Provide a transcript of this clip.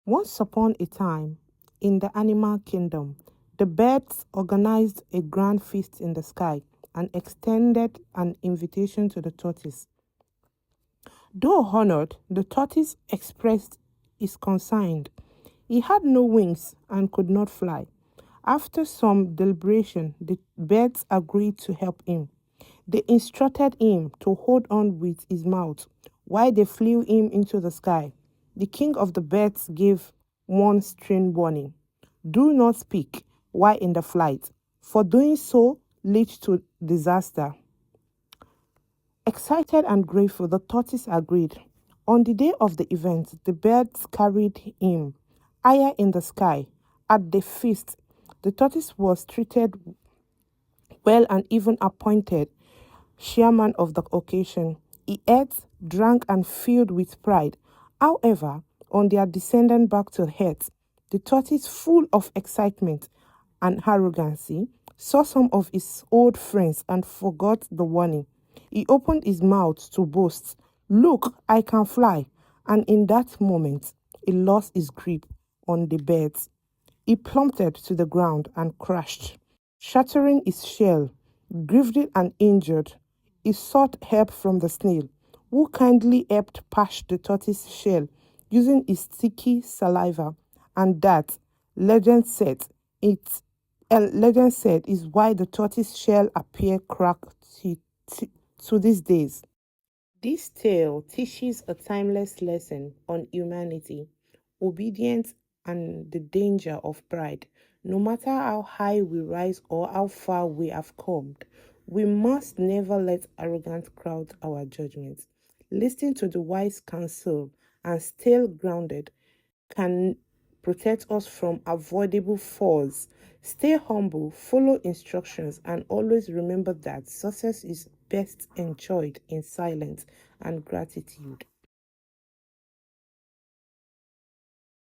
Once upon a time, in the animal kingdom, the birds organized a grand feast in the sky and extended an invitation to the tortoise. Though honored, the tortoise expressed his concern. He had no wings and could not fly. After some deliberation, the birds agreed to help him. They instructed him to hold on with his mouth while they flew him into the sky. The king of the birds gave one stern warning: do not speak while in the flight, for doing so leads to disaster. Excited and grateful, the tortoise agreed. On the day of the event, the birds carried him higher in the sky. At the feast, the tortoise was treated well and even appointed chairman of the occasion. He ate, drank, and filled with pride. However, on their descending back to earth, the tortoise, full of excitement and arrogancy, saw some of his old friends and forgot the warning. He opened his mouth to boast, look, I can fly. And in that moment, he lost his grip on the birds. He plummeted to the ground and crashed, shattering his shell. Grieved and injured, he sought help from the snail, who kindly helped patch the tortoise's shell using his sticky saliva, and that, legend said, it legend said is why the tortoise shell appear cracked to, to these days. This tale teaches a timeless lesson on humanity, obedience, and the danger of pride. No matter how high we rise or how far we have come, we must never let arrogance cloud our judgment. Listen to the wise counsel and stay grounded can protect us from avoidable falls. Stay humble, follow instructions, and always remember that success is best enjoyed in silence and gratitude.